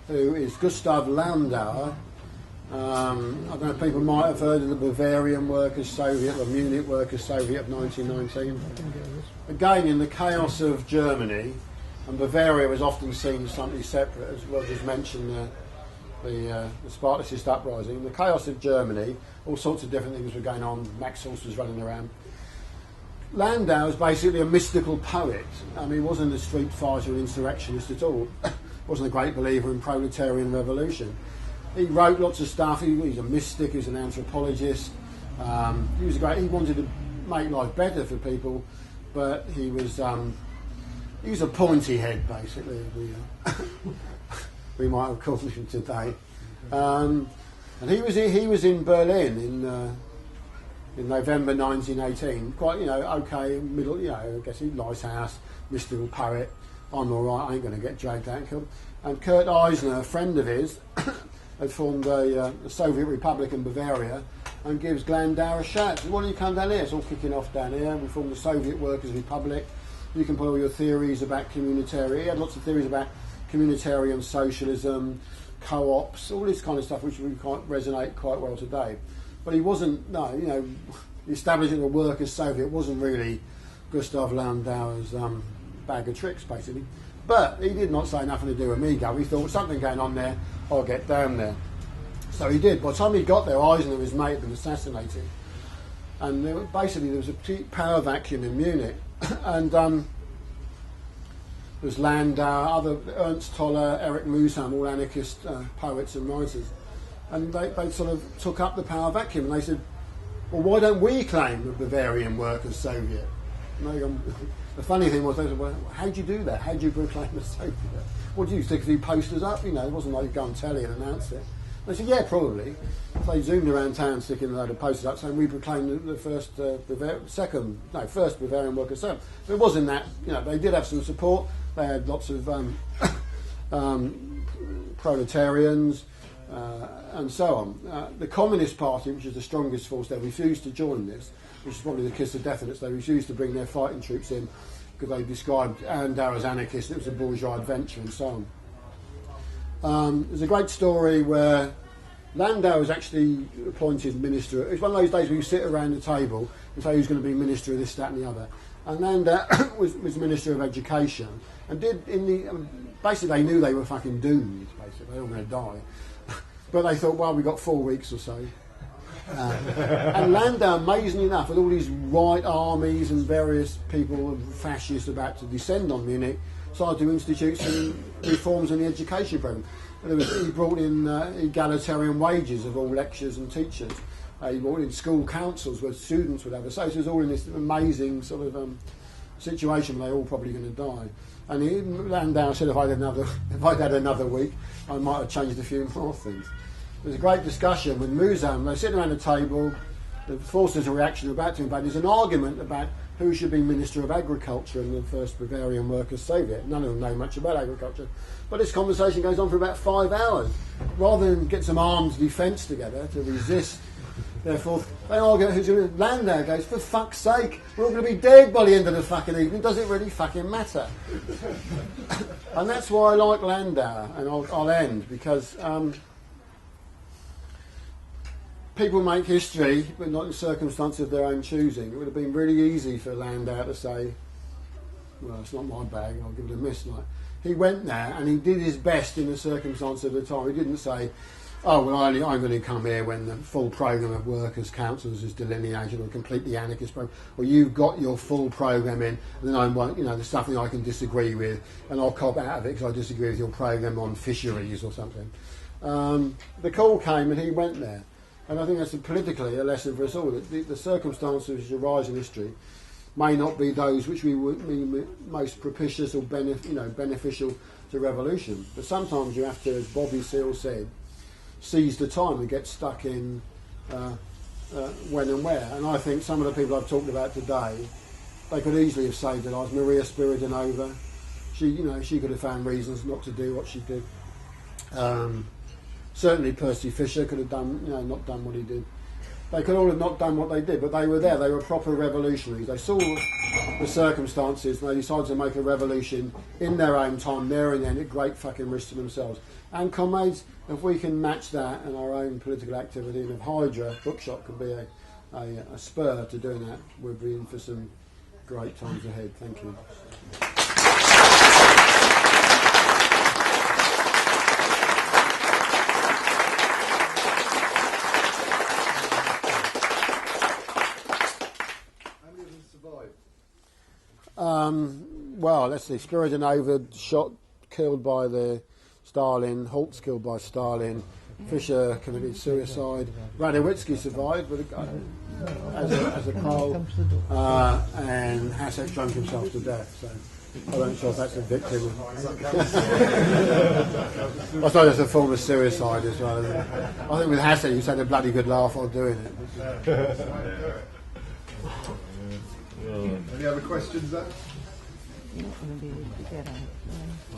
who is Gustav Landauer. I don't know if people might have heard of the Bavarian Workers Soviet, or Munich Workers Soviet of 1919. Again, in the chaos of Germany, and Bavaria was often seen as something separate, as well as mentioned the Spartacist uprising. In the chaos of Germany, all sorts of different things were going on. Max Holz was running around. Landauer was basically a mystical poet. I mean, he wasn't a street fighter or insurrectionist at all. Wasn't a great believer in proletarian revolution. He wrote lots of stuff. He was a mystic. He was an anthropologist. He was great. He wanted to make life better for people, but he was a pointy head, basically. We might have called him today. And he was in Berlin in November 1918. Quite, okay, middle, I guess he Lighthouse, mystical poet. I'm all right. I ain't going to get dragged out and killed. And Kurt Eisner, a friend of his, had formed a Soviet Republic in Bavaria, and gives Landauer a shout. Says, "Why don't you come down here? It's all kicking off down here. We formed the Soviet Workers' Republic. You can put all your theories about communitarian." He had lots of theories about communitarian socialism, co-ops, all this kind of stuff, which would resonate quite well today. But he wasn't. The establishing a workers' Soviet wasn't really Gustav Landauer's bag of tricks, basically. But he did not say nothing to do with me, Gary. He thought, something going on there, I'll get down there. So he did. By the time he got there, Eisner and his mate had been assassinated. And there was a power vacuum in Munich. And there was Landauer, Ernst Toller, Erich Mühsam, all anarchist poets and writers. And they sort of took up the power vacuum, and they said, well, why don't we claim the Bavarian Workers' Soviet? And the funny thing was, they said, well, how'd you do that? How'd you proclaim the Soviet? What did you stick a few posters up? It wasn't like you go on telly and announce it. They said, yeah, probably. So they zoomed around town sticking a load of posters up saying we proclaimed the first Bavarian Workers' Soviet. But it wasn't that, they did have some support. They had lots of proletarians and so on. The Communist Party, which is the strongest force there, refused to join this, which is probably the kiss of death in it. They refused to bring their fighting troops in because they described Landauer as anarchist. It was a bourgeois adventure and so on. There's a great story where Landauer was actually appointed minister. It was one of those days where you sit around the table and say who's going to be minister of this, that and the other. And Landauer was Minister of Education and basically they knew they were fucking doomed, basically. They were all going to die. But they thought, well, we've got 4 weeks or so. And Landauer, amazingly enough, with all these right armies and various people, fascists about to descend on Munich, started to institute some reforms in the education programme. He brought in egalitarian wages of all lecturers and teachers. He brought in school councils where students would have a say. So it was all in this amazing sort of situation where they're all probably going to die. And Landauer said, if I'd had another week, I might have changed a few more things. There was a great discussion with Mühsam. They're sitting around the table, the forces of reaction are about to invade. There's an argument about who should be Minister of Agriculture in the first Bavarian Workers' Soviet. None of them know much about agriculture. But this conversation goes on for about 5 hours. Rather than get some armed defence together to resist, therefore, they argue who's going to. Landauer goes, for fuck's sake, we're all going to be dead by the end of the fucking evening. Does it really fucking matter? And that's why I like Landauer, and I'll end, because people make history, but not in circumstances of their own choosing. It would have been really easy for Landauer to say, well, it's not my bag, I'll give it a miss. He went there and he did his best in the circumstance of the time. He didn't say, oh, well, I'm going to come here when the full programme of workers' councils is delineated, or a completely anarchist programme, or you've got your full programme in, and then I won't, there's something I can disagree with, and I'll cop out of it because I disagree with your programme on fisheries or something. The call came and he went there. And I think that's politically a lesson for us all, that the circumstances which arise in history may not be those which we would be most propitious or beneficial to revolution. But sometimes you have to, as Bobby Seale said, seize the time and get stuck in when and where. And I think some of the people I've talked about today, they could easily have saved their lives. Mariah Spyridonova, she could have found reasons not to do what she did. Certainly Percy Fisher could have done, not done what he did. They could all have not done what they did, but they were there. They were proper revolutionaries. They saw the circumstances and they decided to make a revolution in their own time, there and then, at great fucking risk to themselves. And comrades, if we can match that in our own political activity, and if Hydra Bookshop could be a spur to doing that, we'll be in for some great times ahead. Thank you. Well, let's see. Spiridonova shot, killed by the Stalin. Holz killed by Stalin. Fisher committed suicide. Radowitzgy survived with as a Pole, and Hasek drank himself to death. So I don't know if that's a victim. I suppose that's a form of suicide as well. Isn't it? I think with Hasek, you had a bloody good laugh while doing it. Any other questions then?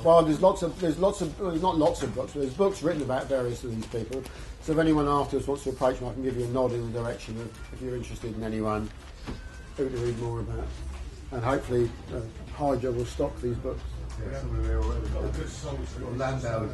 Well, there's not lots of books, but there's books written about various of these people. So if anyone afterwards wants to approach me, I can give you a nod in the direction of, if you're interested in anyone, who to read more about. And hopefully Hydra will stock these books. Yeah, some of them are already got Landauer.